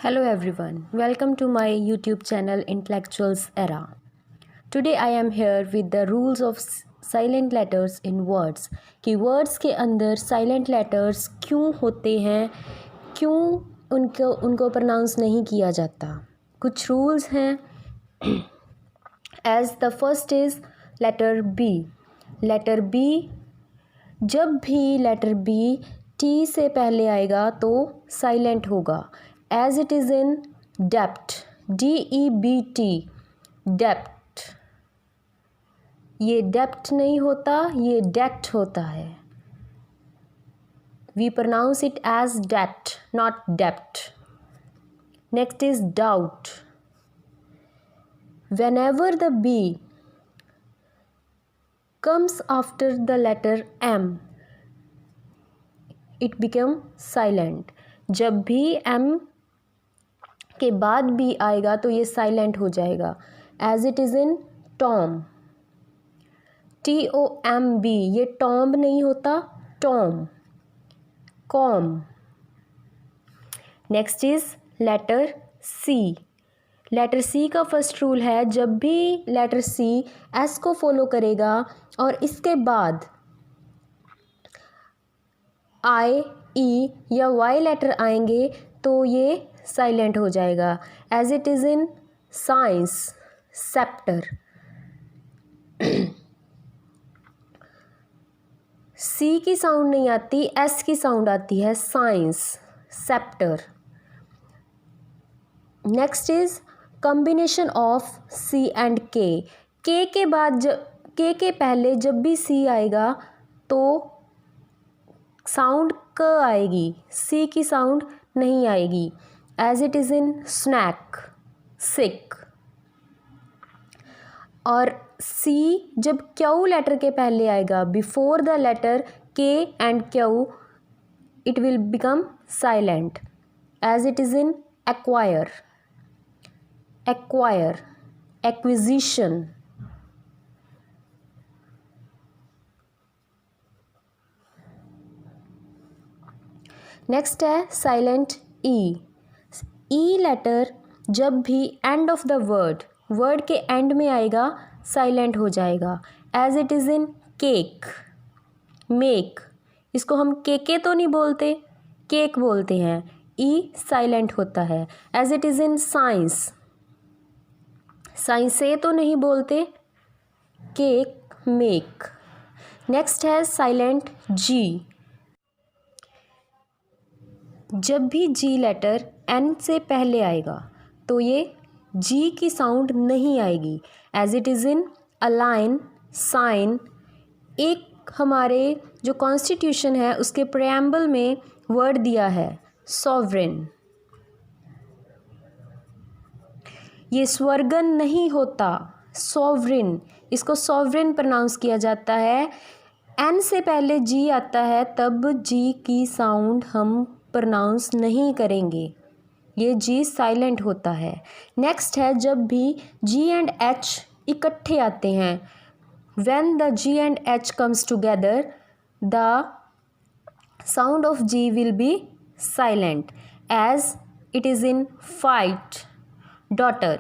Hello everyone, welcome to my YouTube channel Intellectuals Era. Today I am here with the rules of silent letters in words कि words के अंदर silent letters क्यों होते हैं, क्यों उनको pronounce नहीं किया जाता. कुछ rules हैं. As the first is letter B. Letter B, जब भी letter B T से पहले आएगा तो silent होगा. As it is in debt, DEBT, debt. ये debt नहीं होता, ये debt होता है. We pronounce it as debt, not debt. Next is doubt. Whenever the B comes after the letter M, it becomes silent. जब भी M के बाद भी आएगा तो ये साइलेंट हो जाएगा. As it is in tomb, TOMB, ये टॉम्ब नहीं होता, tomb, comb. Next is letter C. Letter C का फर्स्ट रूल है जब भी लेटर C S को फॉलो करेगा और इसके बाद I, E या Y लेटर आएंगे तो ये साइलेंट हो जाएगा. As it is in science, sceptre. C की साउंड नहीं आती, S की साउंड आती है, science, sceptre. Next is combination of C and K. K के बाद K के पहले जब भी C आएगा तो साउंड क आएगी, C की साउंड नहीं आएगी. As it is in snack, sick. और C जब Q लेटर के पहले आएगा, before the letter K and Q, it will become silent. As it is in acquire, acquire, acquisition. Next है साइलेंट E. E लेटर जब भी end of the word के end में आएगा साइलेंट हो जाएगा. As it is in cake, make. इसको हम केके तो नहीं बोलते, केक बोलते हैं. E साइलेंट होता है. As it is in science, साइंसे तो नहीं बोलते, केक, मेक. नेक्स्ट है साइलेंट G. जब भी G लेटर N से पहले आएगा तो ये G की साउंड नहीं आएगी. As it is in align, sign. एक हमारे जो कॉन्स्टिट्यूशन है उसके प्रेएम्बल में वर्ड दिया है सॉवरेन. ये स्वर्गन नहीं होता, सॉवरेन. इसको सॉवरेन प्रोनाउंस किया जाता है. N से पहले G आता है तब G की साउंड हम प्रोनाउंस नहीं करेंगे, ये G साइलेंट होता है. नेक्स्ट है जब भी G एंड H इकट्ठे आते हैं, when the G and H comes together the sound of G will be silent. As it is in fight, daughter.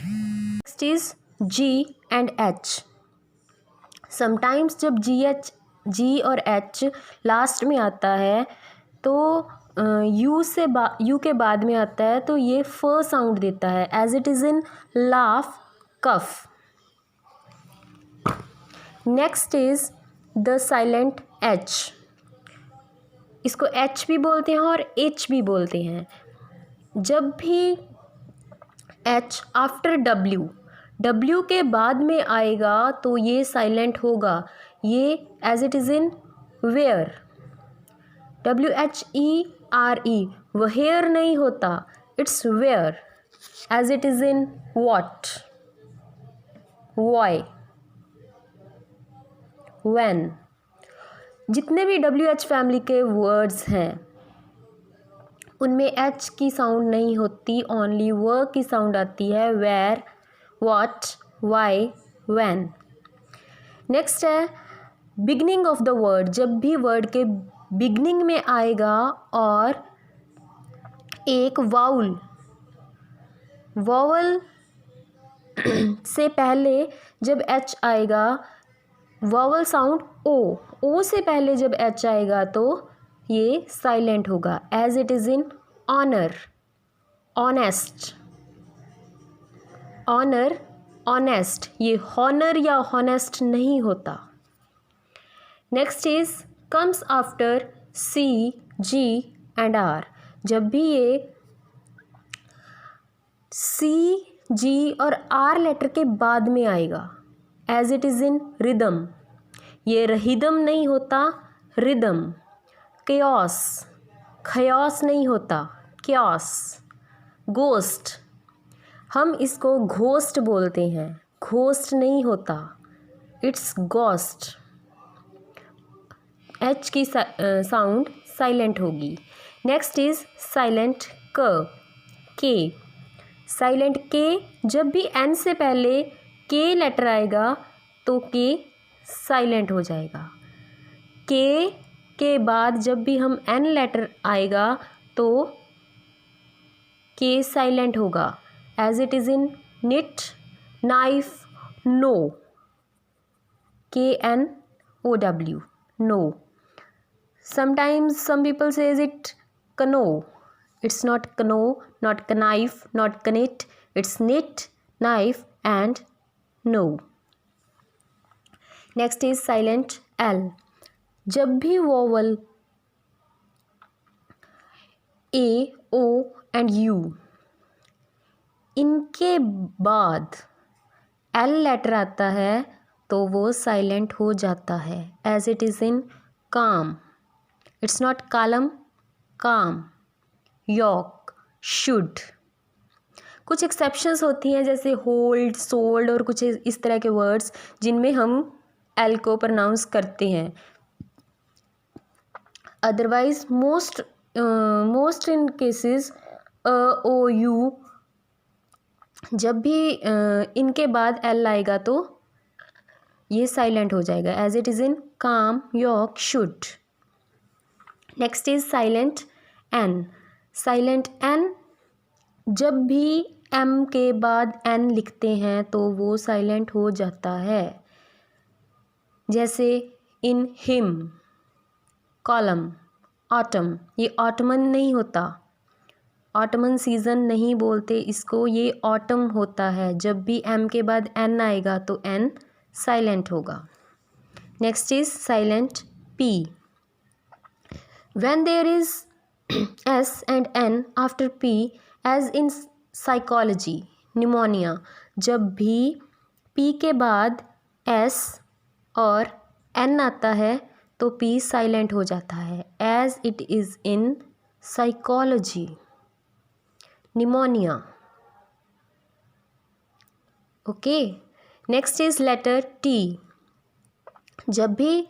Next is G and H. Sometimes जब G और H last में आता है तो U के बाद में आता है तो ये फ साउंड देता है. As it is in laugh, cough. Next is the silent H. इसको H भी बोलते हैं और H भी बोलते हैं. जब भी H आफ्टर W के बाद में आएगा तो ये साइलेंट होगा. ये as it is in where, WHERE, where नहीं होता, it's where. As it is in what, why, when. जितने भी WH फैमिली के वर्ड्स हैं उनमें H की साउंड नहीं होती, ओनली व की साउंड आती है. Where, what, why, when. Next है बिगनिंग ऑफ द वर्ड. जब भी वर्ड के बिगनिंग में आएगा और एक वाउल, वॉवल से पहले जब एच आएगा, वॉवल साउंड ओ से पहले जब एच आएगा तो ये साइलेंट होगा। As it is in honour, honest, honour, honest, ये हॉनर या हॉनेस्ट नहीं होता। Next is comes after C, G and R. जब भी ये सी, जी और आर लेटर के बाद में आएगा, as it is in rhythm, ये रिदम नहीं होता, रिदम। केओस, खयास नहीं होता, क्यास। गोस्ट, हम इसको घोस्ट बोलते हैं, घोस्ट नहीं होता, इट्स गोस्ट। एच की साउंड साइलेंट होगी। नेक्स्ट इज साइलेंट के। साइलेंट के, जब भी एन से पहले के लेटर आएगा तो के साइलेंट हो जाएगा। के बाद जब भी हम एन लेटर आएगा तो के साइलेंट होगा। As it is in knit, knife, know, KNOW, know. Sometimes some people says it cano. It's not cano, not knife, not knit. It's knit, knife and no. Next is silent L. जब भी vowel A, O and U इनके बाद L letter आता है तो वो silent हो जाता है। एज इट इज़ इन काम, इट्स नॉट कालम, काम। Yolk, should. कुछ एक्सेप्शंस होती हैं जैसे होल्ड, सोल्ड और कुछ इस तरह के वर्ड्स जिनमें हम एल को प्रोनाउंस करते हैं। Otherwise most in cases O U, जब भी इनके बाद एल आएगा तो ये साइलेंट हो जाएगा। As it is in calm, yolk, should. Next is silent N. Silent N, जब भी एम के बाद एन लिखते हैं तो वो साइलेंट हो जाता है। जैसे इन हिम, कॉलम, ऑटम, ये ऑटमन नहीं होता, ऑटमन सीज़न नहीं बोलते इसको, ये ऑटम होता है। जब भी एम के बाद एन आएगा तो एन साइलेंट होगा। Next is silent P. When there is S and N after P, as in psychology, pneumonia, जब भी P के बाद S और N आता है तो P साइलेंट हो जाता है। As it is in psychology, pneumonia. Okay. Next is letter T. जब भी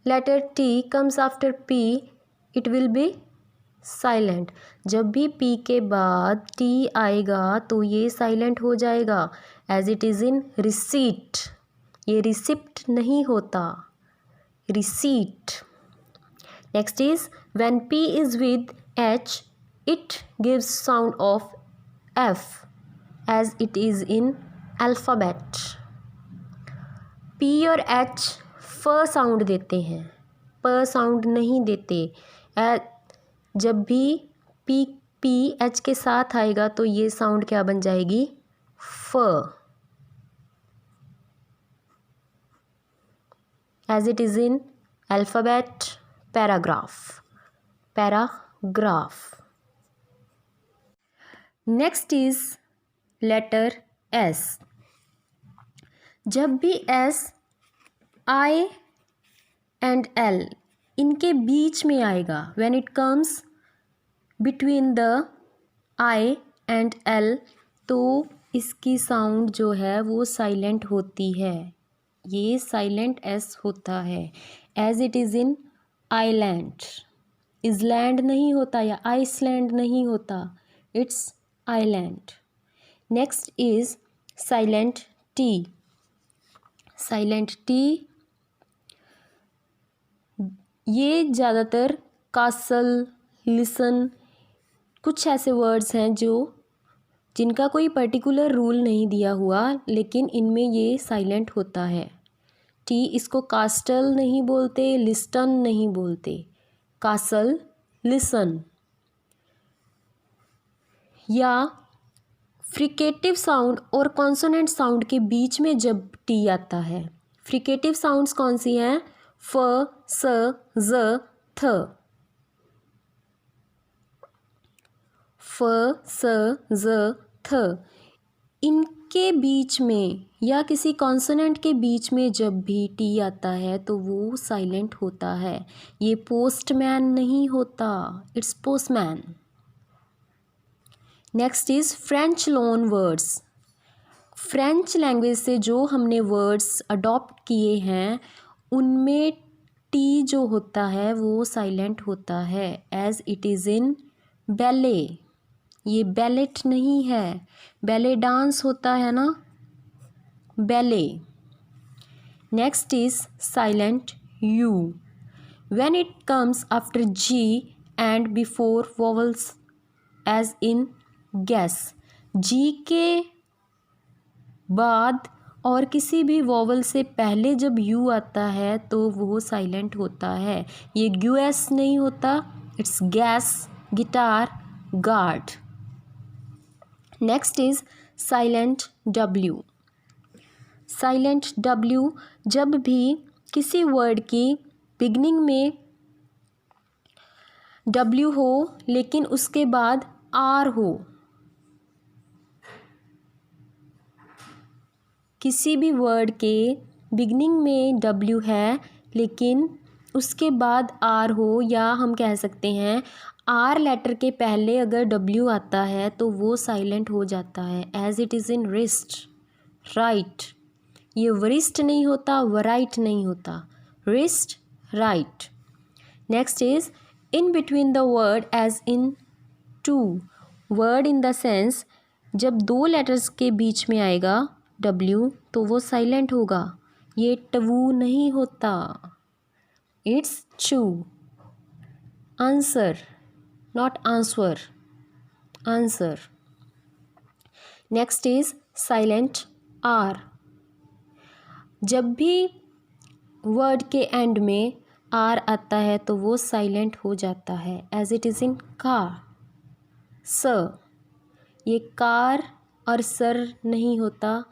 letter T comes after P, it will be silent. जब भी पी के बाद टी आएगा तो ये साइलेंट हो जाएगा। As it is in receipt, ये रिसिप्ट नहीं होता, receipt. Next is when P is with H, it gives sound of F as it is in alphabet. P और एच फ साउंड देते हैं, प साउंड नहीं देते। जब भी पी एच के साथ आएगा तो ये साउंड क्या बन जाएगी, फ। As it is in alphabet, paragraph, paragraph. Next is letter S. जब भी एस, आई एंड एल इनके बीच में आएगा, when it comes between the I and L, तो इसकी साउंड जो है वो साइलेंट होती है, ये साइलेंट एस होता है। As it is in island, इज़लैंड नहीं होता या आइसलैंड नहीं होता, it's island. Next is silent T. Silent T ये ज़्यादातर कासल, लिसन कुछ ऐसे वर्ड्स हैं जिनका कोई पर्टिकुलर रूल नहीं दिया हुआ, लेकिन इनमें ये साइलेंट होता है। टी, इसको कास्टल नहीं बोलते, लिस्टन नहीं बोलते, कासल, लिसन। या फ्रिकेटिव साउंड और कॉन्सोनेंट साउंड के बीच में जब टी आता है, फ्रिकेटिव साउंड्स कौन सी हैं? फ, स, ज, थ। फ, स, ज, थ। इनके बीच में या किसी कॉन्सोनेंट के बीच में जब भी टी आता है तो वो साइलेंट होता है। ये पोस्टमैन नहीं होता, it's postman. Next is French loan words. French language से जो हमने वर्ड्स अडॉप्ट किए हैं उनमें टी जो होता है वो साइलेंट होता है, as it is in ballet. ये बैलेट नहीं है, बैले डांस होता है ना, ballet. Next is silent U when it comes after G and before vowels, as in guess. G के बाद और किसी भी वोवल से पहले जब यू आता है तो वो साइलेंट होता है। ये ग्यूएस नहीं होता, it's gas, guitar, guard. Next is silent W. Silent W जब भी किसी वर्ड की बिगनिंग में डब्ल्यू हो लेकिन उसके बाद आर हो, किसी भी वर्ड के बिगनिंग में डब्ल्यू है लेकिन उसके बाद आर हो, या हम कह सकते हैं आर लेटर के पहले अगर डब्ल्यू आता है तो वो साइलेंट हो जाता है, as it is in wrist, write. ये वरिस्ट नहीं होता, वराइट नहीं होता, wrist, write. Next is in between the word, as in two. Word in the sense जब दो लेटर्स के बीच में आएगा डब्ल्यू तो वो साइलेंट होगा। ये टवू नहीं होता, it's chew. Answer, not answer, answer. Next is silent R. जब भी वर्ड के एंड में आर आता है तो वो साइलेंट हो जाता है, as it is in car, स। ये कार और सर नहीं होता,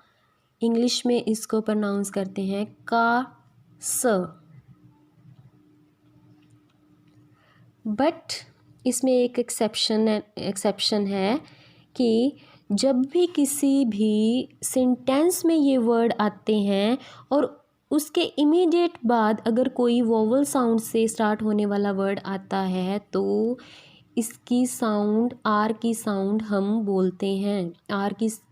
इंग्लिश में इसको प्रोनाउंस करते हैं का, स। बट इसमें एक एक्सेप्शन है कि जब भी किसी भी सेंटेंस में ये वर्ड आते हैं और उसके इमीडिएट बाद अगर कोई वोवल साउंड से स्टार्ट होने वाला वर्ड आता है तो इसकी साउंड, आर की साउंड हम बोलते हैं।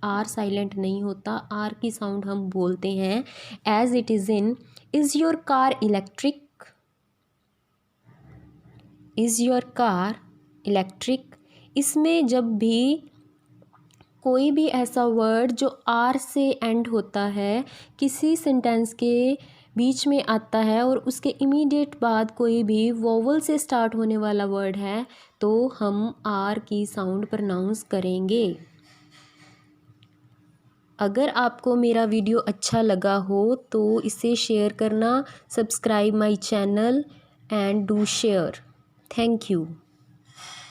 आर साइलेंट नहीं होता, आर की साउंड हम बोलते हैं, as it is in is your car electric, is your car electric. इसमें जब भी कोई भी ऐसा वर्ड जो आर से एंड होता है किसी सेंटेंस के बीच में आता है और उसके इमीडिएट बाद कोई भी वोवल से स्टार्ट होने वाला वर्ड है तो हम आर की साउंड प्रोनाउंस करेंगे। अगर आपको मेरा वीडियो अच्छा लगा हो तो इसे शेयर करना, subscribe my channel and do share. Thank you.